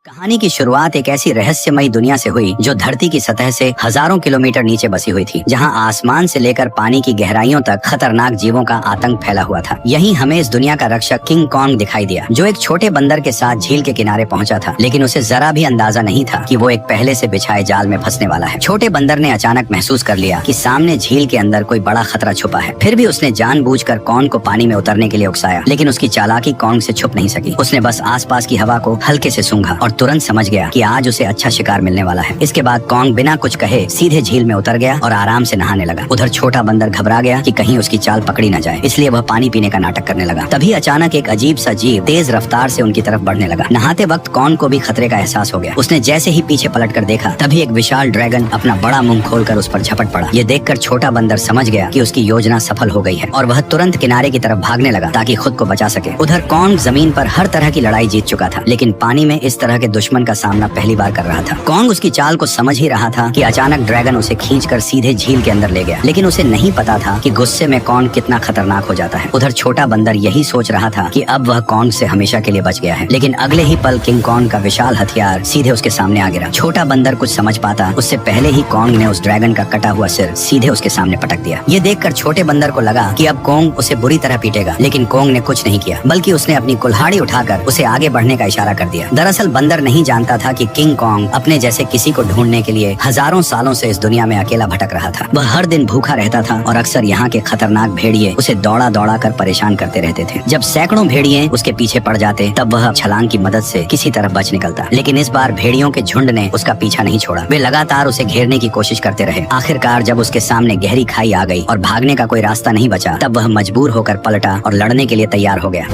कहानी की शुरुआत एक ऐसी रहस्यमयी दुनिया से हुई जो धरती की सतह से हजारों किलोमीटर नीचे बसी हुई थी, जहां आसमान से लेकर पानी की गहराइयों तक खतरनाक जीवों का आतंक फैला हुआ था। यहीं हमें इस दुनिया का रक्षक किंग कॉन्ग दिखाई दिया, जो एक छोटे बंदर के साथ झील के किनारे पहुंचा था, लेकिन उसे जरा भी अंदाजा नहीं था कि वो एक पहले से बिछाए जाल में फंसने वाला है। छोटे बंदर ने अचानक महसूस कर लिया कि सामने झील के अंदर कोई बड़ा खतरा छुपा है। फिर भी उसने जानबूझकर कॉन्ग को पानी में उतरने के लिए उकसाया, लेकिन उसकी चालाकी कॉन्ग से छुप नहीं सकी। उसने बस आसपास की हवा को हल्के से सूंघा और तुरंत समझ गया कि आज उसे अच्छा शिकार मिलने वाला है। इसके बाद कॉन्ग बिना कुछ कहे सीधे झील में उतर गया और आराम से नहाने लगा। उधर छोटा बंदर घबरा गया कि कहीं उसकी चाल पकड़ी न जाए, इसलिए वह पानी पीने का नाटक करने लगा। तभी अचानक एक अजीब सा जीव तेज रफ्तार से उनकी तरफ बढ़ने लगा। नहाते वक्त कॉन्ग को भी खतरे का एहसास हो गया। उसने जैसे ही पीछे पलटकर देखा, तभी एक विशाल ड्रैगन अपना बड़ा मुंह खोलकर उस पर झपट पड़ा। ये देखकर छोटा बंदर समझ गया कि उसकी योजना सफल हो गई है और वह तुरंत किनारे की तरफ भागने लगा ताकि खुद को बचा सके। उधर कॉन्ग जमीन पर हर तरह की लड़ाई जीत चुका था, लेकिन पानी में इस तरह के दुश्मन का सामना पहली बार कर रहा था। कॉन्ग उसकी चाल को समझ ही रहा था कि अचानक ड्रैगन उसे खींचकर सीधे झील के अंदर ले गया, लेकिन उसे नहीं पता था कि गुस्से में कॉन्ग कितना खतरनाक हो जाता है। उधर छोटा बंदर यही सोच रहा था कि अब वह कॉन्ग से हमेशा के लिए बच गया है, लेकिन अगले ही पल किंग कॉन्ग का विशाल हथियार सीधे उसके सामने आ गिरा। छोटा बंदर कुछ समझ पाता उससे पहले ही कॉन्ग ने उस ड्रैगन का कटा हुआ सिर सीधे उसके सामने पटक दिया। ये देखकर छोटे बंदर को लगा कि अब कॉन्ग उसे बुरी तरह पीटेगा, लेकिन कॉन्ग ने कुछ नहीं किया, बल्कि उसने अपनी कुल्हाड़ी उठाकर उसे आगे बढ़ने का इशारा कर दिया। दरअसल बंदर नहीं जानता था कि किंग कॉन्ग अपने जैसे किसी को ढूंढने के लिए हजारों सालों से इस दुनिया में अकेला भटक रहा था। वह हर दिन भूखा रहता था और अक्सर यहाँ के खतरनाक भेड़िए उसे दौड़ा दौड़ा कर परेशान करते रहते थे। जब सैकड़ों भेड़िए उसके पीछे पड़ जाते, तब वह छलांग की मदद से किसी तरह बच निकलता। लेकिन इस बार भेड़ियों के झुंड ने उसका पीछा नहीं छोड़ा। वे लगातार उसे घेरने की कोशिश करते रहे। आखिरकार जब उसके सामने गहरी खाई आ गई और भागने का कोई रास्ता नहीं बचा, तब वह मजबूर होकर पलटा और लड़ने के लिए तैयार हो गया।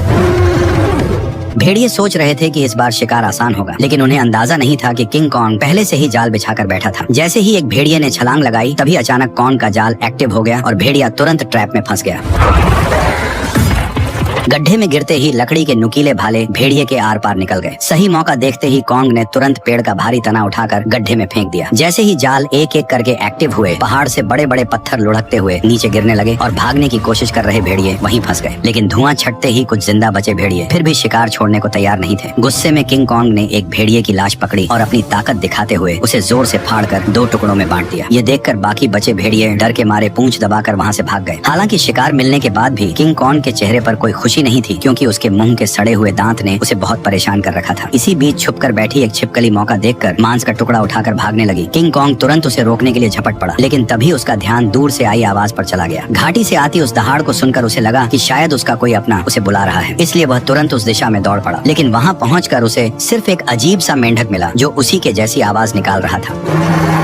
भेड़िए सोच रहे थे कि इस बार शिकार आसान होगा, लेकिन उन्हें अंदाजा नहीं था कि किंग कॉन्ग पहले से ही जाल बिछाकर बैठा था। जैसे ही एक भेड़िए ने छलांग लगाई, तभी अचानक कॉन्ग का जाल एक्टिव हो गया और भेड़िया तुरंत ट्रैप में फंस गया। गड्ढे में गिरते ही लकड़ी के नुकीले भाले भेड़िए के आर पार निकल गए। सही मौका देखते ही कॉन्ग ने तुरंत पेड़ का भारी तना उठाकर गड्ढे में फेंक दिया। जैसे ही जाल एक एक करके एक्टिव हुए, पहाड़ से बड़े बड़े पत्थर लुढ़कते हुए नीचे गिरने लगे और भागने की कोशिश कर रहे भेड़िए वहीं फंस गए। लेकिन धुआं छटते ही कुछ जिंदा बचे भेड़िए फिर भी शिकार छोड़ने को तैयार नहीं थे। गुस्से में किंग कॉन्ग ने एक भेड़िए की लाश पकड़ी और अपनी ताकत दिखाते हुए उसे जोर से फाड़कर 2 टुकड़ों में बांट दिया। ये देखकर बाकी बचे भेड़िए डर के मारे पूंछ दबाकर वहाँ से भाग गए। हालांकि शिकार मिलने के बाद भी किंग कॉन्ग के चेहरे पर कोई खुशी नहीं थी, क्योंकि उसके मुंह के सड़े हुए दांत ने उसे बहुत परेशान कर रखा था। इसी बीच छुपकर बैठी एक छिपकली मौका देखकर मांस का टुकड़ा उठाकर भागने लगी। किंग कॉन्ग तुरंत उसे रोकने के लिए झपट पड़ा, लेकिन तभी उसका ध्यान दूर से आई आवाज पर चला गया। घाटी से आती उस दहाड़ को सुनकर उसे लगा कि शायद उसका कोई अपना उसे बुला रहा है, इसलिए वह तुरंत उस दिशा में दौड़ पड़ा। लेकिन वहाँ पहुंचकर उसे सिर्फ एक अजीब सा मेंढक मिला जो उसी के जैसी आवाज निकाल रहा था।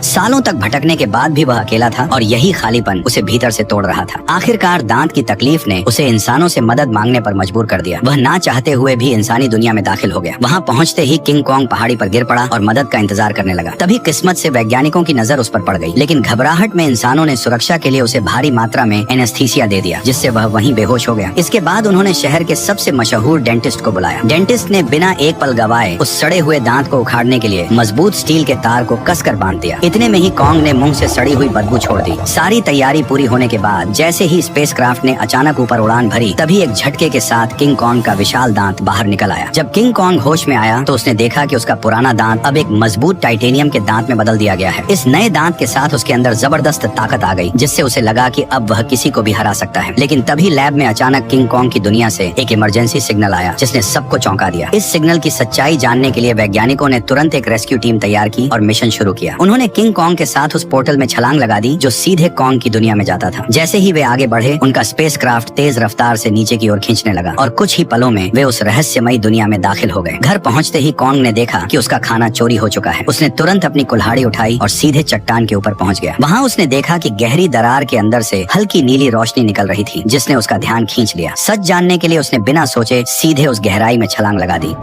सालों तक भटकने के बाद भी वह अकेला था और यही खालीपन उसे भीतर से तोड़ रहा था। आखिरकार दांत की तकलीफ ने उसे इंसानों से मदद मांगने पर मजबूर कर दिया। वह ना चाहते हुए भी इंसानी दुनिया में दाखिल हो गया। वहाँ पहुँचते ही किंग कॉन्ग पहाड़ी पर गिर पड़ा और मदद का इंतजार करने लगा। तभी किस्मत से वैज्ञानिकों की नजर उस पर पड़ गई, लेकिन घबराहट में इंसानों ने सुरक्षा के लिए उसे भारी मात्रा में एनेस्थीसिया दे दिया, जिससे वह वहीं बेहोश हो गया। इसके बाद उन्होंने शहर के सबसे मशहूर डेंटिस्ट को बुलाया। डेंटिस्ट ने बिना एक पल गवाए उस सड़े हुए दांत को उखाड़ने के लिए मजबूत स्टील के तार को कसकर बांध दिया। इतने में ही कॉन्ग ने मुंह से सड़ी हुई बदबू छोड़ दी। सारी तैयारी पूरी होने के बाद जैसे ही स्पेसक्राफ्ट ने अचानक ऊपर उड़ान भरी, तभी एक झटके के साथ किंग कॉन्ग का विशाल दांत बाहर निकल आया। जब किंग कॉन्ग होश में आया तो उसने देखा कि उसका पुराना दांत अब एक मजबूत टाइटेनियम के दांत में बदल दिया गया है। इस नए दांत के साथ उसके अंदर जबरदस्त ताकत आ गई, जिससे उसे लगा कि अब वह किसी को भी हरा सकता है। लेकिन तभी लैब में अचानक किंग कॉन्ग की दुनिया से एक इमरजेंसी सिग्नल आया, जिसने सबको चौंका दिया। इस सिग्नल की सच्चाई जानने के लिए वैज्ञानिकों ने तुरंत एक रेस्क्यू टीम तैयार की और मिशन शुरू किया। उन्होंने किंग कॉन्ग के साथ उस पोर्टल में छलांग लगा दी जो सीधे कॉन्ग की दुनिया में जाता था। जैसे ही वे आगे बढ़े, उनका स्पेसक्राफ्ट तेज रफ्तार से नीचे की ओर खींचने लगा और कुछ ही पलों में वे उस रहस्यमयी दुनिया में दाखिल हो गए। घर पहुंचते ही कॉन्ग ने देखा कि उसका खाना चोरी हो चुका है। उसने तुरंत अपनी कुल्हाड़ी उठाई और सीधे चट्टान के ऊपर पहुंच गया। वहां उसने देखा कि गहरी दरार के अंदर से हल्की नीली रोशनी निकल रही थी, जिसने उसका ध्यान खींच लिया। सच जानने के लिए उसने बिना सोचे सीधे उस गहराई में छलांग लगा दी।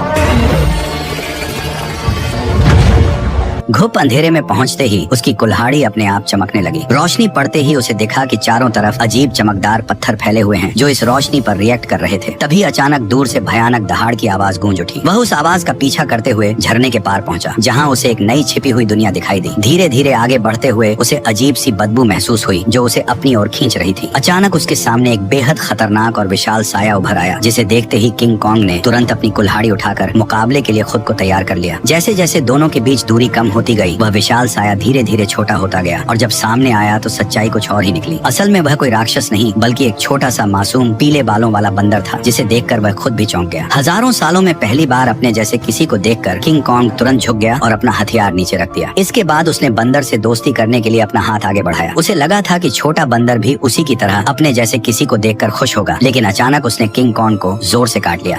घुप अंधेरे में पहुंचते ही उसकी कुल्हाड़ी अपने आप चमकने लगी। रोशनी पड़ते ही उसे दिखा कि चारों तरफ अजीब चमकदार पत्थर फैले हुए हैं जो इस रोशनी पर रिएक्ट कर रहे थे। तभी अचानक दूर से भयानक दहाड़ की आवाज गूंज उठी। वह उस आवाज का पीछा करते हुए झरने के पार पहुंचा, जहां उसे एक नई छिपी हुई दुनिया दिखाई दी। धीरे धीरे आगे बढ़ते हुए उसे अजीब सी बदबू महसूस हुई जो उसे अपनी ओर खींच रही थी। अचानक उसके सामने एक बेहद खतरनाक और विशाल साया उभर आया, जिसे देखते ही किंग कॉन्ग ने तुरंत अपनी कुल्हाड़ी उठाकर मुकाबले के लिए खुद को तैयार कर लिया। जैसे जैसे दोनों के बीच दूरी कम होती गई, वह विशाल साया धीरे धीरे छोटा होता गया और जब सामने आया तो सच्चाई कुछ और ही निकली। असल में वह कोई राक्षस नहीं बल्कि एक छोटा सा मासूम पीले बालों वाला बंदर था, जिसे देखकर वह खुद भी चौंक गया। हजारों सालों में पहली बार अपने जैसे किसी को देखकर किंग कॉन्ग तुरंत झुक गया और अपना हथियार नीचे रख दिया। इसके बाद उसने बंदर से दोस्ती करने के लिए अपना हाथ आगे बढ़ाया। उसे लगा था कि छोटा बंदर भी उसी की तरह अपने जैसे किसी को देखकर खुश होगा, लेकिन अचानक उसने किंग कॉन्ग को जोर से काट लिया।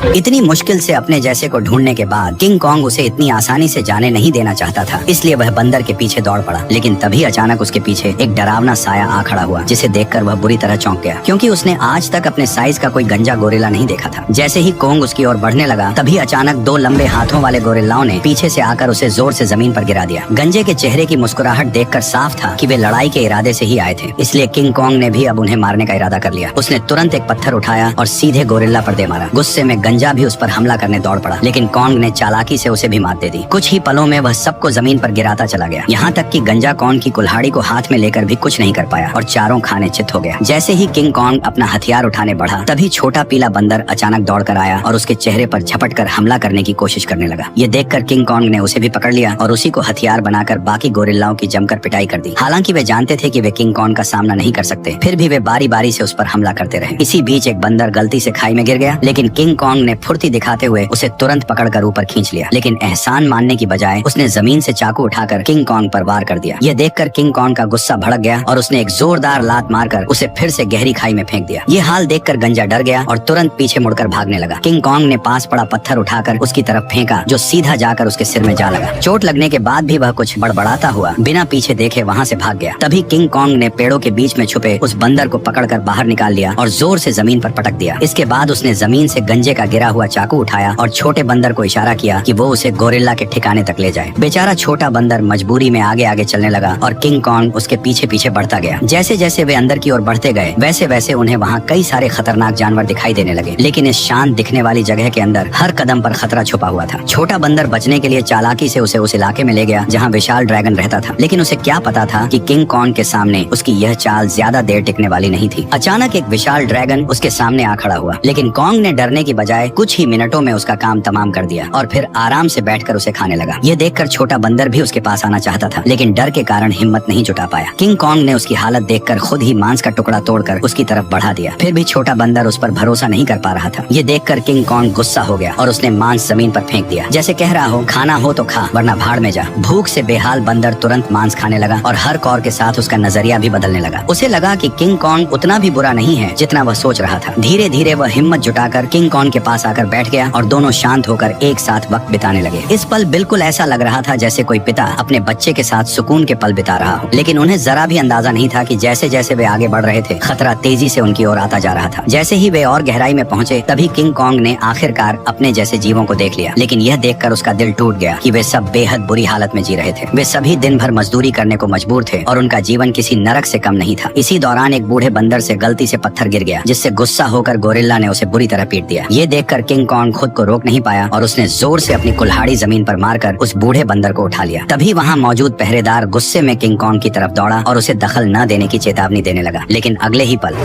इतनी मुश्किल से अपने जैसे को ढूंढने के बाद किंग कॉन्ग उसे इतनी आसानी से जाने नहीं देना चाहता था, इसलिए वह बंदर के पीछे दौड़ पड़ा। लेकिन तभी अचानक उसके पीछे एक डरावना साया आ खड़ा हुआ, जिसे देखकर वह बुरी तरह चौंक गया, क्योंकि उसने आज तक अपने साइज का कोई गंजा गोरिल्ला नहीं देखा था। जैसे ही कॉन्ग उसकी ओर बढ़ने लगा, तभी अचानक दो लंबे हाथों वाले गोरिल्लाओं ने पीछे से आकर उसे जोर से जमीन पर गिरा दिया। गंजे के चेहरे की मुस्कुराहट देखकर साफ था कि वे लड़ाई के इरादे से ही आए थे, इसलिए किंग कॉन्ग ने भी अब उन्हें मारने का इरादा कर लिया। उसने तुरंत एक पत्थर उठाया और सीधे गोरिल्ला पर दे मारा। गुस्से में गंजा भी उस पर हमला करने दौड़ पड़ा, लेकिन कॉन्ग ने चालाकी से उसे भी मात दे दी। कुछ ही पलों में वह सबको जमीन पर गिराता चला गया, यहाँ तक कि गंजा कॉन्ग की कुल्हाड़ी को हाथ में लेकर भी कुछ नहीं कर पाया और चारों खाने चित हो गया। जैसे ही किंग कॉन्ग अपना हथियार उठाने बढ़ा, तभी छोटा पीला बंदर अचानक दौड़कर आया और उसके चेहरे पर झपट कर हमला करने की कोशिश करने लगा। ये देखकर किंग कॉन्ग ने उसे भी पकड़ लिया और उसी को हथियार बनाकर बाकी गोरिल्लाओं की जमकर पिटाई कर दी। हालांकि वे जानते थे कि वे किंग कॉन्ग का सामना नहीं कर सकते, फिर भी वे बारी बारी से उस पर हमला करते रहे। इसी बीच एक बंदर गलती से खाई में गिर गया, लेकिन किंग कॉन्ग ने फुर्ती दिखाते हुए उसे तुरंत पकड़कर ऊपर खींच लिया। लेकिन एहसान मानने की बजाय उसने जमीन से चाकू उठाकर किंग कॉन्ग पर वार कर दिया। यह देखकर किंग कॉन्ग का गुस्सा भड़क गया और उसने एक जोरदार लात मारकर उसे फिर से गहरी खाई में फेंक दिया। ये हाल देखकर गंजा डर गया और तुरंत पीछे मुड़कर भागने लगा। किंग कॉन्ग ने पास पड़ा पत्थर उठाकर उसकी तरफ फेंका, जो सीधा जाकर उसके सिर में जा लगा। चोट लगने के बाद भी वह कुछ बड़बड़ाता हुआ बिना पीछे देखे वहाँ से भाग गया। तभी किंग कॉन्ग ने पेड़ों के बीच में छुपे उस बंदर को पकड़कर बाहर निकाल लिया और जोर से जमीन पर पटक दिया। इसके बाद उसने जमीन से गंजे का गिरा हुआ चाकू उठाया और छोटे बंदर को इशारा किया कि वो उसे गोरिल्ला के ठिकाने तक ले जाए। बेचारा छोटा बंदर मजबूरी में आगे आगे चलने लगा और किंग कॉन्ग उसके पीछे पीछे बढ़ता गया। जैसे जैसे वे अंदर की ओर बढ़ते गए, वैसे वैसे उन्हें वहाँ कई सारे खतरनाक जानवर दिखाई देने लगे, लेकिन इस शांत दिखने वाली जगह के अंदर हर कदम पर खतरा छुपा हुआ था। छोटा बंदर बचने के लिए चालाकी से उसे उस इलाके में ले गया जहाँ विशाल ड्रैगन रहता था, लेकिन उसे क्या पता था कि किंग कॉन्ग के सामने उसकी यह चाल ज्यादा देर टिकने वाली नहीं थी। अचानक एक विशाल ड्रैगन उसके सामने आ खड़ा हुआ, लेकिन कॉन्ग ने डरने की बजाय कुछ ही मिनटों में उसका काम तमाम कर दिया और फिर आराम से बैठकर उसे खाने लगा। ये देखकर छोटा बंदर भी उसके पास आना चाहता था, लेकिन डर के कारण हिम्मत नहीं जुटा पाया। किंग कॉन्ग ने उसकी हालत देखकर खुद ही मांस का टुकड़ा तोड़कर उसकी तरफ बढ़ा दिया। फिर भी छोटा बंदर उस पर भरोसा नहीं कर पा रहा था। ये देखकर किंग कॉन्ग गुस्सा हो गया और उसने मांस जमीन पर फेंक दिया, जैसे कह रहा हो खाना हो तो खा वरना भाड़ में जा। भूख से बेहाल बंदर तुरंत मांस खाने लगा और हर कौर के साथ उसका नजरिया भी बदलने लगा। उसे लगा कि किंग कॉन्ग उतना भी बुरा नहीं है जितना वह सोच रहा था। धीरे धीरे वह हिम्मत जुटाकर किंग कॉन्ग के पास आकर बैठ गया और दोनों शांत होकर एक साथ वक्त बिताने लगे। इस पल बिल्कुल ऐसा लग रहा था जैसे कोई पिता अपने बच्चे के साथ सुकून के पल बिता रहा हो, लेकिन उन्हें जरा भी अंदाजा नहीं था कि जैसे जैसे वे आगे बढ़ रहे थे, खतरा तेजी से उनकी ओर आता जा रहा था। जैसे ही वे और गहराई में पहुंचे, तभी किंग कॉन्ग ने आखिरकार अपने जैसे जीवों को देख लिया, लेकिन यह देखकर उसका दिल टूट गया कि वे सब बेहद बुरी हालत में जी रहे थे। वे सभी दिन भर मजदूरी करने को मजबूर थे और उनका जीवन किसी नरक से कम नहीं था। इसी दौरान एक बूढ़े बंदर से गलती से पत्थर गिर गया, जिससे गुस्सा होकर गोरिल्ला ने उसे बुरी तरह पीट दिया। ये देखकर किंग कॉन्ग खुद को रोक नहीं पाया और उसने जोर से अपनी कुल्हाड़ी जमीन पर मारकर उस बूढ़े बंदर को उठा लिया। तभी वहाँ मौजूद पहरेदार गुस्से में किंग कॉन्ग की तरफ दौड़ा और उसे दखल न देने की चेतावनी देने लगा, लेकिन अगले ही पल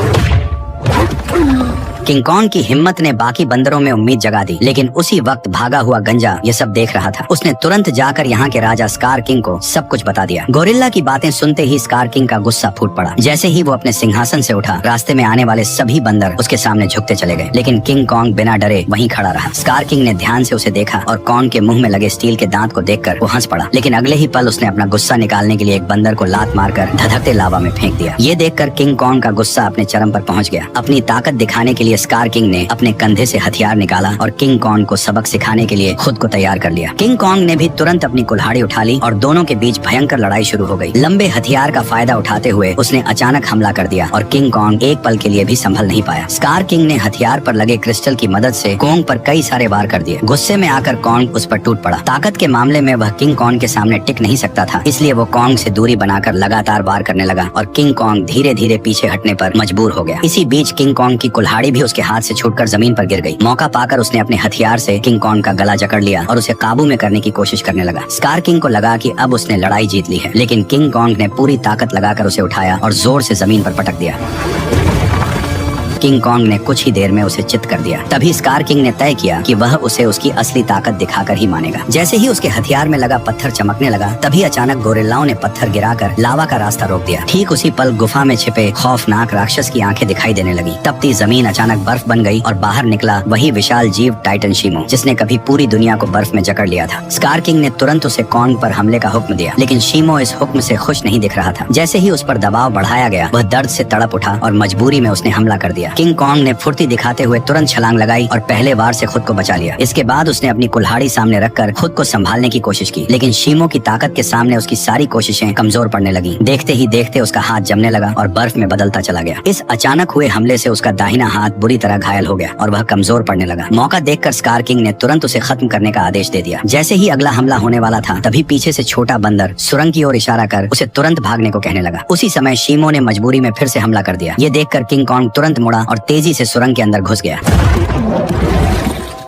किंग कॉन्ग की हिम्मत ने बाकी बंदरों में उम्मीद जगा दी, लेकिन उसी वक्त भागा हुआ गंजा ये सब देख रहा था। उसने तुरंत जाकर यहाँ के राजा स्कार किंग को सब कुछ बता दिया। गोरिल्ला की बातें सुनते ही स्कार किंग का गुस्सा फूट पड़ा। जैसे ही वो अपने सिंहासन से उठा, रास्ते में आने वाले सभी बंदर उसके सामने झुकते चले गए, लेकिन किंग कॉन्ग बिना डरे वहीं खड़ा रहा। स्कार किंग ने ध्यान से उसे देखा और कॉन्ग के मुंह में लगे स्टील के दांत को देखकर वो हंस पड़ा, लेकिन अगले ही पल उसने अपना गुस्सा निकालने के लिए एक बंदर को लात मारकर धधकते लावा में फेंक दिया। ये देखकर किंग कॉन्ग का गुस्सा अपने चरम पर पहुंच गया। अपनी ताकत दिखाने के लिए इसलिए स्कार किंग ने अपने कंधे से हथियार निकाला और किंग कॉन्ग को सबक सिखाने के लिए खुद को तैयार कर लिया। किंग कॉन्ग ने भी तुरंत अपनी कुल्हाड़ी उठा ली और दोनों के बीच भयंकर लड़ाई शुरू हो गई। लंबे हथियार का फायदा उठाते हुए उसने अचानक हमला कर दिया और किंग कॉन्ग एक पल के लिए भी संभल नहीं पाया। स्कार किंग ने हथियार पर लगे क्रिस्टल की मदद से कॉन्ग पर कई सारे वार कर दिए। गुस्से में आकर कॉन्ग उस पर टूट पड़ा। ताकत के मामले में वह किंग कॉन्ग के सामने टिक नहीं सकता था, इसलिए वो कॉन्ग से दूरी बनाकर लगातार वार करने लगा और किंग कॉन्ग धीरे धीरे पीछे हटने पर मजबूर हो गया। इसी बीच किंग कॉन्ग की कुल्हाड़ी भी उसके हाथ से छूटकर जमीन पर गिर गई। मौका पाकर उसने अपने हथियार से किंग कॉन्ग का गला जकड़ लिया और उसे काबू में करने की कोशिश करने लगा। स्कार किंग को लगा कि अब उसने लड़ाई जीत ली है, लेकिन किंग कॉन्ग ने पूरी ताकत लगाकर उसे उठाया और जोर से जमीन पर पटक दिया। किंग कॉन्ग ने कुछ ही देर में उसे चित कर दिया। तभी स्कार किंग ने तय किया कि वह उसे उसकी असली ताकत दिखाकर ही मानेगा। जैसे ही उसके हथियार में लगा पत्थर चमकने लगा, तभी अचानक गोरिल्लाओं ने पत्थर गिराकर लावा का रास्ता रोक दिया। ठीक उसी पल गुफा में छिपे खौफनाक राक्षस की आंखें दिखाई देने लगी। तपती जमीन अचानक बर्फ बन गई और बाहर निकला वही विशाल जीव टाइटन शीमो, जिसने कभी पूरी दुनिया को बर्फ में जकड़ लिया था। स्कार किंग ने तुरंत उसे कॉन्ग पर हमले का हुक्म दिया, लेकिन शीमो इस हुक्म से खुश नहीं दिख रहा था। जैसे ही उस पर दबाव बढ़ाया गया, वह दर्द से तड़प उठा और मजबूरी में उसने हमला कर दिया। किंग कॉन्ग ने फुर्ती दिखाते हुए तुरंत छलांग लगाई और पहले वार से खुद को बचा लिया। इसके बाद उसने अपनी कुल्हाड़ी सामने रखकर खुद को संभालने की कोशिश की, लेकिन शीमो की ताकत के सामने उसकी सारी कोशिशें कमजोर पड़ने लगी। देखते ही देखते उसका हाथ जमने लगा और बर्फ में बदलता चला गया। इस अचानक हुए हमले से उसका दाहिना हाथ बुरी तरह घायल हो गया और वह कमजोर पड़ने लगा। मौका देखकर स्कार किंग ने तुरंत उसे खत्म करने का आदेश दे दिया। जैसे ही अगला हमला होने वाला था, तभी पीछे से छोटा बंदर सुरंग की ओर इशारा कर उसे तुरंत भागने को कहने लगा। उसी समय शीमो ने मजबूरी में फिर से हमला कर दिया। ये देखकर किंग कॉन्ग तुरंत मुड़ा और तेजी से सुरंग के अंदर घुस गया।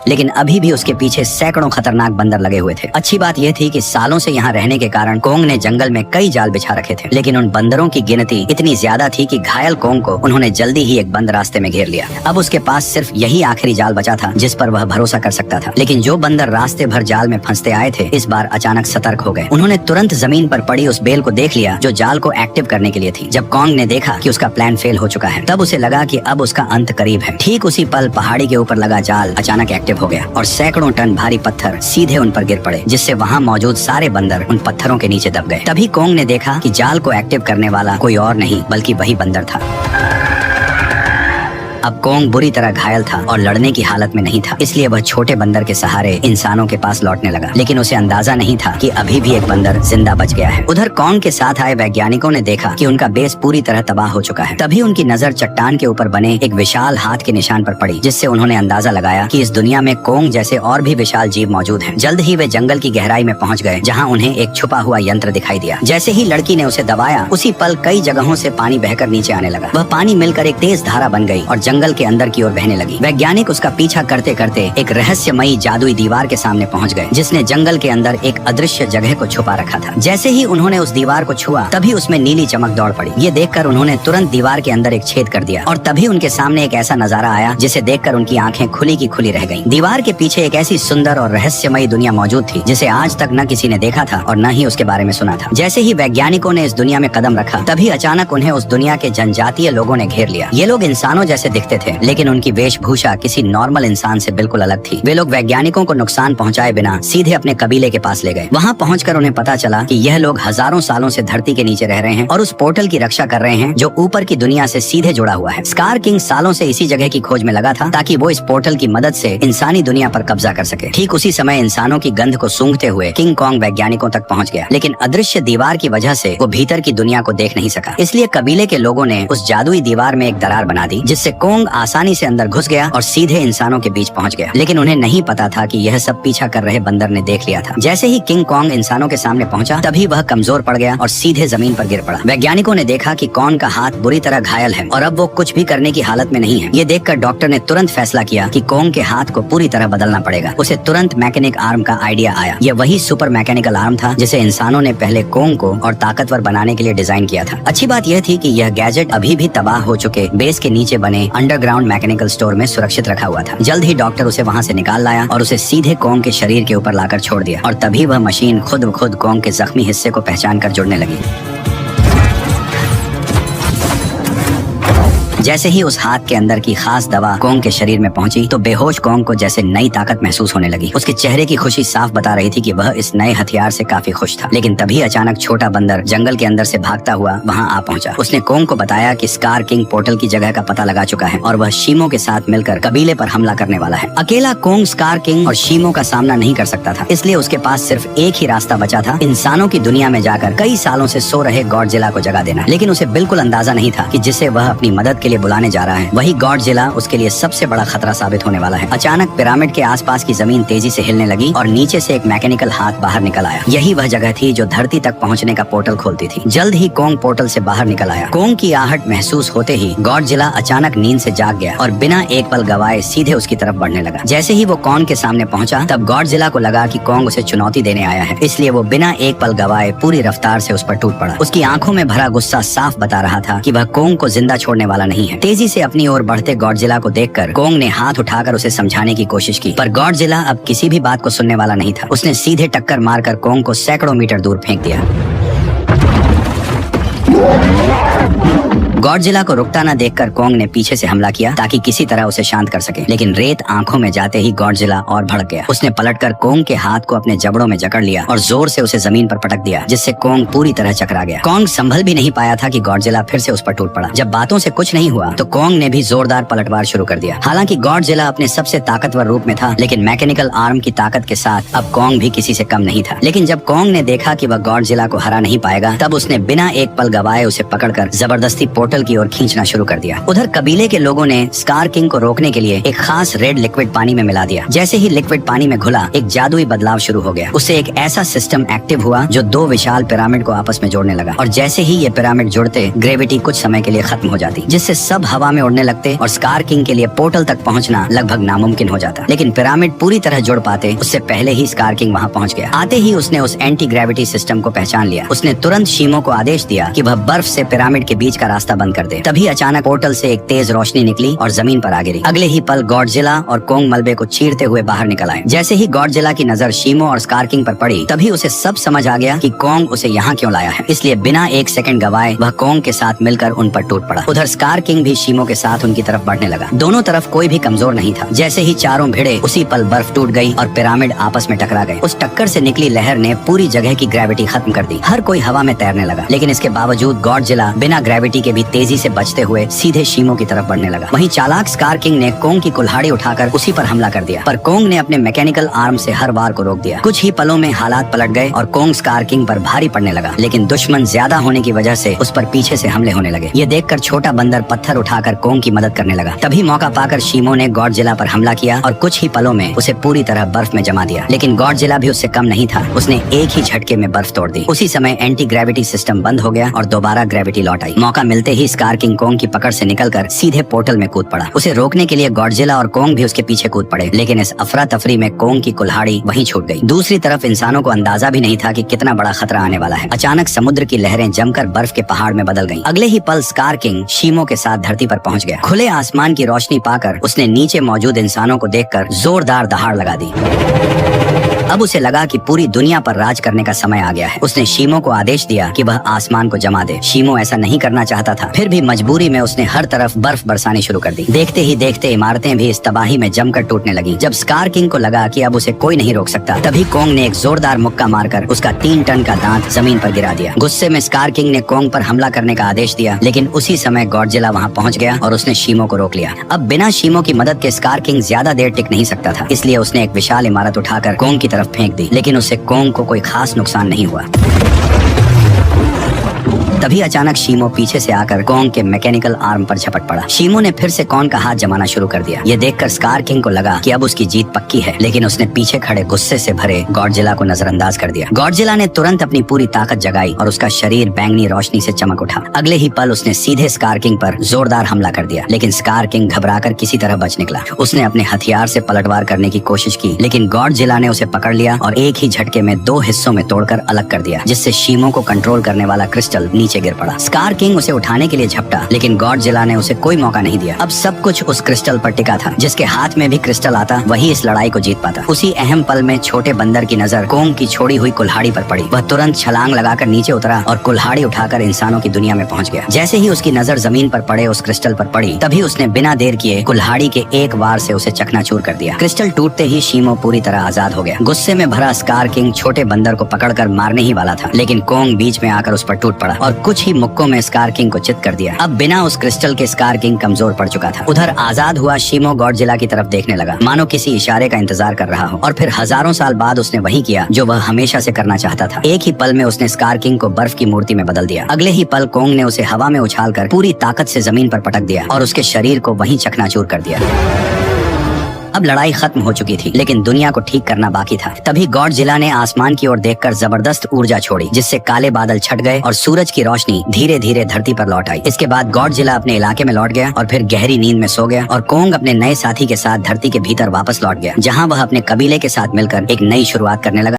लेकिन अभी भी उसके पीछे सैकड़ों खतरनाक बंदर लगे हुए थे। अच्छी बात यह थी कि सालों से यहाँ रहने के कारण कॉन्ग ने जंगल में कई जाल बिछा रखे थे, लेकिन उन बंदरों की गिनती इतनी ज्यादा थी कि घायल कॉन्ग को उन्होंने जल्दी ही एक बंद रास्ते में घेर लिया। अब उसके पास सिर्फ यही आखिरी जाल बचा था जिस पर वह भरोसा कर सकता था। लेकिन जो बंदर रास्ते भर जाल में फंसते आए थे, इस बार अचानक सतर्क हो गए। उन्होंने तुरंत जमीन पर पड़ी उस बेल को देख लिया जो जाल को एक्टिव करने के लिए थी। जब कॉन्ग ने देखा कि उसका प्लान फेल हो चुका है, तब उसे लगा कि अब उसका अंत करीब है। ठीक उसी पल पहाड़ी के ऊपर लगा जाल अचानक एक्टिव हो गया और सैकड़ों टन भारी पत्थर सीधे उन पर गिर पड़े, जिससे वहाँ मौजूद सारे बंदर उन पत्थरों के नीचे दब गए। तभी कॉन्ग ने देखा कि जाल को एक्टिव करने वाला कोई और नहीं बल्कि वही बंदर था। अब कॉन्ग बुरी तरह घायल था और लड़ने की हालत में नहीं था, इसलिए वह छोटे बंदर के सहारे इंसानों के पास लौटने लगा। लेकिन उसे अंदाजा नहीं था कि अभी भी एक बंदर जिंदा बच गया है। उधर कॉन्ग के साथ आए वैज्ञानिकों ने देखा कि उनका बेस पूरी तरह तबाह हो चुका है। तभी उनकी नजर चट्टान के ऊपर बने एक विशाल हाथ के निशान पर पड़ी, जिससे उन्होंने अंदाजा लगाया कि इस दुनिया में कॉन्ग जैसे और भी विशाल जीव मौजूद हैं। जल्द ही वे जंगल की गहराई में पहुंच गए, जहां उन्हें एक छुपा हुआ यंत्र दिखाई दिया। जैसे ही लड़की ने उसे दबाया, उसी पल कई जगहों से पानी बहकर नीचे आने लगा। वह पानी मिलकर एक तेज धारा बन गई और जंगल के अंदर की ओर बहने लगी। वैज्ञानिक उसका पीछा करते करते एक रहस्यमयी जादुई दीवार के सामने पहुंच गए, जिसने जंगल के अंदर एक अदृश्य जगह को छुपा रखा था। जैसे ही उन्होंने उस दीवार को छुआ, तभी उसमें नीली चमक दौड़ पड़ी। ये देखकर उन्होंने तुरंत दीवार के अंदर एक छेद कर दिया और तभी उनके सामने एक ऐसा नजारा आया जिसे देखकर उनकी आंखें खुली की खुली रह गईं। दीवार के पीछे एक ऐसी सुंदर और रहस्यमयी दुनिया मौजूद थी जिसे आज तक न किसी ने देखा था और न ही उसके बारे में सुना था। जैसे ही वैज्ञानिकों ने इस दुनिया में कदम रखा, तभी अचानक उन्हें उस दुनिया के जनजातीय लोगों ने घेर लिया। ये लोग इंसानों जैसे दिखते थे, लेकिन उनकी वेशभूषा किसी नॉर्मल इंसान से बिल्कुल अलग थी। वे लोग वैज्ञानिकों को नुकसान पहुंचाए बिना सीधे अपने कबीले के पास ले गए। वहां पहुंचकर उन्हें पता चला कि यह लोग हजारों सालों से धरती के नीचे रह रहे हैं और उस पोर्टल की रक्षा कर रहे हैं जो ऊपर की दुनिया से सीधे जुड़ा हुआ है। स्कार किंग सालों से इसी जगह की खोज में लगा था ताकि वो इस पोर्टल की मदद से इंसानी दुनिया पर कब्जा कर सके। ठीक उसी समय इंसानों की गंध को सूंघते हुए किंग कॉन्ग वैज्ञानिकों तक पहुंच गया, लेकिन अदृश्य दीवार की वजह से वो भीतर की दुनिया को देख नहीं सका। इसलिए कबीले के लोगों ने उस जादुई दीवार में एक दरार बना दी, जिससे कॉन्ग आसानी से अंदर घुस गया और सीधे इंसानों के बीच पहुंच गया। लेकिन उन्हें नहीं पता था कि यह सब पीछा कर रहे बंदर ने देख लिया था। जैसे ही किंग कॉन्ग इंसानों के सामने पहुंचा, तभी वह कमजोर पड़ गया और सीधे जमीन पर गिर पड़ा। वैज्ञानिकों ने देखा कि कॉन्ग का हाथ बुरी तरह घायल है और अब वो कुछ भी करने की हालत में नहीं है। ये देखकर डॉक्टर ने तुरंत फैसला किया कि कॉन्ग के हाथ को पूरी तरह बदलना पड़ेगा। उसे तुरंत मैकेनिक आर्म का आइडिया आया। यह वही सुपर मैकेनिकल आर्म था जिसे इंसानों ने पहले कॉन्ग को और ताकतवर बनाने के लिए डिजाइन किया था। अच्छी बात यह थी कि यह गैजेट अभी भी तबाह हो चुके बेस के नीचे बने अंडरग्राउंड मैकेनिकल स्टोर में सुरक्षित रखा हुआ था। जल्द ही डॉक्टर उसे वहां से निकाल लाया और उसे सीधे कॉन्ग के शरीर के ऊपर लाकर छोड़ दिया और तभी वह मशीन खुद ब खुद कॉन्ग के जख्मी हिस्से को पहचान कर जुड़ने लगी। जैसे ही उस हाथ के अंदर की खास दवा कोंग के शरीर में पहुंची तो बेहोश कोंग को जैसे नई ताकत महसूस होने लगी। उसके चेहरे की खुशी साफ बता रही थी कि वह इस नए हथियार से काफी खुश था। लेकिन तभी अचानक छोटा बंदर जंगल के अंदर से भागता हुआ वहाँ आ पहुंचा। उसने कोंग को बताया कि स्कार किंग पोर्टल की जगह का पता लगा चुका है और वह शीमो के साथ मिलकर कबीले पर हमला करने वाला है। अकेला कोंग स्कार किंग और शीमो का सामना नहीं कर सकता था, इसलिए उसके पास सिर्फ एक ही रास्ता बचा था, इंसानों की दुनिया में जाकर कई सालों से सो रहे गॉडजिला को जगा देना। लेकिन उसे बिल्कुल अंदाजा नहीं था कि जिसे वह अपनी मदद के लिए बुलाने जा रहा है वही गॉडजिला उसके लिए सबसे बड़ा खतरा साबित होने वाला है। अचानक पिरामिड के आसपास की जमीन तेजी से हिलने लगी और नीचे से एक मैकेनिकल हाथ बाहर निकल आया। यही वह जगह थी जो धरती तक पहुंचने का पोर्टल खोलती थी। जल्द ही कोंग पोर्टल से बाहर निकल आया। कोंग की आहट महसूस होते ही गॉडजिला अचानक नींद से जाग गया और बिना एक पल गवाए सीधे उसकी तरफ बढ़ने लगा। जैसे ही वो कोंग के सामने पहुंचा तब गॉडजिला को लगा कि कोंग उसे चुनौती देने आया है, इसलिए वो बिना एक पल गवाए पूरी रफ्तार से उस पर टूट पड़ा। उसकी आंखों में भरा गुस्सा साफ बता रहा था कि वह कोंग को जिंदा छोड़ने वाला नहीं है। तेजी से अपनी ओर बढ़ते गॉडजिला को देखकर कोंग ने हाथ उठाकर उसे समझाने की कोशिश की, पर गॉडजिला अब किसी भी बात को सुनने वाला नहीं था। उसने सीधे टक्कर मारकर कोंग को सैकड़ों मीटर दूर फेंक दिया। गॉडजिला को रुकता न देखकर कोंग ने पीछे से हमला किया ताकि किसी तरह उसे शांत कर सके, लेकिन रेत आंखों में जाते ही गॉडजिला और भड़क गया। उसने पलटकर कोंग के हाथ को अपने जबड़ों में जकड़ लिया और जोर से उसे जमीन पर पटक दिया, जिससे कोंग पूरी तरह चकरा गया। कोंग संभल भी नहीं पाया था कि गॉडजिला फिर से उस पर टूट पड़ा। जब बातों से कुछ नहीं हुआ तो कोंग ने भी जोरदार पलटवार शुरू कर दिया। हालांकि गॉडजिला अपने सबसे ताकतवर रूप में था, लेकिन मैकेनिकल आर्म की ताकत के साथ अब कोंग भी किसी से कम नहीं था। लेकिन जब कोंग ने देखा कि वह गॉडजिला को हरा नहीं पाएगा तब उसने बिना एक पल गवाए उसे पकड़कर जबरदस्ती पोर्टल की ओर खींचना शुरू कर दिया। उधर कबीले के लोगों ने स्कार किंग को रोकने के लिए एक खास रेड लिक्विड पानी में मिला दिया। जैसे ही लिक्विड पानी में घुला एक जादुई बदलाव शुरू हो गया। उससे एक ऐसा सिस्टम एक्टिव हुआ जो दो विशाल पिरामिड को आपस में जोड़ने लगा और जैसे ही ये पिरामिड जुड़ते ग्रेविटी कुछ समय के लिए खत्म हो जाती, जिससे सब हवा में उड़ने लगते और स्कार किंग के लिए पोर्टल तक पहुंचना लगभग नामुमकिन हो जाता। लेकिन पिरामिड पूरी तरह जुड़ पाते उससे पहले ही स्कार किंग वहां पहुंच गया। आते ही उसने उस एंटी ग्रेविटी सिस्टम को पहचान लिया। उसने तुरंत शीमो को आदेश दिया कि वह बर्फ से पिरामिड के बीच का रास्ता बंद कर दे। तभी अचानक पोर्टल से एक तेज रोशनी निकली और जमीन पर आ गिरी। अगले ही पल गॉडजिला और कोंग मलबे को चीरते हुए बाहर निकल आए। जैसे ही गॉडजिला की नजर शीमो और स्कार किंग पर पड़ी तभी उसे सब समझ आ गया कि कोंग उसे यहाँ क्यों लाया है, इसलिए बिना एक सेकंड गवाए वह कोंग के साथ मिलकर उन पर टूट पड़ा। उधर स्कार किंग भी शीमो के साथ उनकी तरफ बढ़ने लगा। दोनों तरफ कोई भी कमजोर नहीं था। जैसे ही चारों भिड़े उसी पल बर्फ टूट गई और पिरामिड आपस में टकरा गए। उस टक्कर से निकली लहर ने पूरी जगह की ग्रेविटी खत्म कर दी। हर कोई हवा में तैरने लगा, लेकिन इसके बावजूद गॉडजिला बिना ग्रेविटी के भी तेजी से बचते हुए सीधे शीमो की तरफ बढ़ने लगा। वहीं चालाक स्कार किंग ने कोंग की कुल्हाड़ी उठाकर उसी पर हमला कर दिया, पर कोंग ने अपने मैकेनिकल आर्म से हर वार को रोक दिया। कुछ ही पलों में हालात पलट गए और कोंग स्कार किंग पर भारी पड़ने लगा, लेकिन दुश्मन ज्यादा होने की वजह से उस पर पीछे से हमले होने लगे। ये देखकर छोटा बंदर पत्थर उठाकर कोंग की मदद करने लगा। तभी मौका पाकर शीमो ने गॉडजिला पर हमला किया और कुछ ही पलों में उसे पूरी तरह बर्फ में जमा दिया। लेकिन गॉडजिला भी उससे कम नहीं था। उसने एक ही झटके में बर्फ तोड़ दी। उसी समय एंटी ग्रेविटी सिस्टम बंद हो गया और दोबारा ग्रेविटी लौट आई। मौका मिलते ही स्कार किंग कोंग की पकड़ से निकलकर सीधे पोर्टल में कूद पड़ा। उसे रोकने के लिए गॉडजिला और कोंग भी उसके पीछे कूद पड़े, लेकिन इस अफरा तफरी में कोंग की कुल्हाड़ी वहीं छूट गई। दूसरी तरफ इंसानों को अंदाजा भी नहीं था कि कितना बड़ा खतरा आने वाला है। अचानक समुद्र की लहरें जमकर बर्फ के पहाड़ में बदल गईं। अगले ही पल स्कार किंग शीमो के साथ धरती पर पहुंच गया। खुले आसमान की रोशनी पाकर उसने नीचे मौजूद इंसानों को देखकर जोरदार दहाड़ लगा दी। अब उसे लगा कि पूरी दुनिया पर राज करने का समय आ गया है। उसने शीमो को आदेश दिया कि वह आसमान को जमा दे। शीमो ऐसा नहीं करना चाहता था, फिर भी मजबूरी में उसने हर तरफ बर्फ बरसानी शुरू कर दी। देखते ही देखते इमारतें भी इस तबाही में जमकर टूटने लगी। जब स्कार किंग को लगा कि अब उसे कोई नहीं रोक सकता, तभी कोंग ने एक जोरदार मुक्का मारकर उसका 3 टन का दांत जमीन पर गिरा दिया। गुस्से में स्कार किंग ने कोंग पर हमला करने का आदेश दिया, लेकिन उसी समय गॉडजिला वहां पहुंच गया और उसने शीमो को रोक लिया। अब बिना शीमो की मदद के स्कार किंग ज्यादा देर टिक नहीं सकता था, इसलिए उसने एक विशाल इमारत उठाकर कोंग की तरफ फेंक दी, लेकिन उससे कोंग को कोई खास नुकसान नहीं हुआ। तभी अचानक शीमो पीछे से आकर कोंग के मैकेनिकल आर्म पर झपट पड़ा। शीमो ने फिर से कोंग का हाथ जमाना शुरू कर दिया। ये देखकर स्कार किंग को लगा कि अब उसकी जीत पक्की है, लेकिन उसने पीछे खड़े गुस्से से भरे गॉडजिला को नजरअंदाज कर दिया। गॉडजिला ने तुरंत अपनी पूरी ताकत जगाई और उसका शरीर बैंगनी रोशनी से चमक उठा। अगले ही पल उसने सीधे स्कार किंग पर जोरदार हमला कर दिया, लेकिन स्कार किंग घबराकर किसी तरह बच निकला। उसने अपने हथियार से पलटवार करने की कोशिश की, लेकिन गॉडजिला ने उसे पकड़ लिया और एक ही झटके में 2 हिस्सों में तोड़कर अलग कर दिया, जिससे शीमो को कंट्रोल करने वाला क्रिस्टल नीचे गिर पड़ा। स्कार किंग उसे उठाने के लिए झपटा, लेकिन गॉडजिला ने उसे कोई मौका नहीं दिया। अब सब कुछ उस क्रिस्टल पर टिका था। जिसके हाथ में भी क्रिस्टल आता वही इस लड़ाई को जीत पाता। उसी अहम पल में छोटे बंदर की नजर कोंग की छोड़ी हुई कुल्हाड़ी पर पड़ी। वह तुरंत छलांग लगाकर नीचे उतरा और कुल्हाड़ी उठाकर इंसानों की दुनिया में पहुंच गया। जैसे ही उसकी नजर जमीन पर पड़े उस क्रिस्टल पर पड़ी, तभी उसने बिना देर किए कुल्हाड़ी के एक वार से उसे चकनाचूर कर दिया। क्रिस्टल टूटते ही शीमो पूरी तरह आजाद हो गया। गुस्से में भरा स्कार किंग छोटे बंदर को पकड़कर मारने ही वाला था, लेकिन कोंग बीच में आकर उस पर टूट पड़ा और कुछ ही मुक्कों में स्कार किंग को चित कर दिया। अब बिना उस क्रिस्टल के स्कार किंग कमजोर पड़ चुका था। उधर आजाद हुआ शीमो गॉडजिला की तरफ देखने लगा, मानो किसी इशारे का इंतजार कर रहा हो। और फिर हजारों साल बाद उसने वही किया जो वह हमेशा से करना चाहता था। एक ही पल में उसने स्कार किंग को बर्फ की मूर्ति में बदल दिया। अगले ही पल कोंग ने उसे हवा में उछालकर पूरी ताकत से जमीन पर पटक दिया और उसके शरीर को वहीं चकनाचूर कर दिया। अब लड़ाई खत्म हो चुकी थी, लेकिन दुनिया को ठीक करना बाकी था। तभी गॉडजिला ने आसमान की ओर देखकर जबरदस्त ऊर्जा छोड़ी, जिससे काले बादल छट गए और सूरज की रोशनी धीरे धीरे धरती पर लौट आई। इसके बाद गॉडजिला अपने इलाके में लौट गया और फिर गहरी नींद में सो गया। और कोंग अपने नए साथी के साथ धरती के भीतर वापस लौट गया, जहाँ वह अपने कबीले के साथ मिलकर एक नई शुरुआत करने लगा।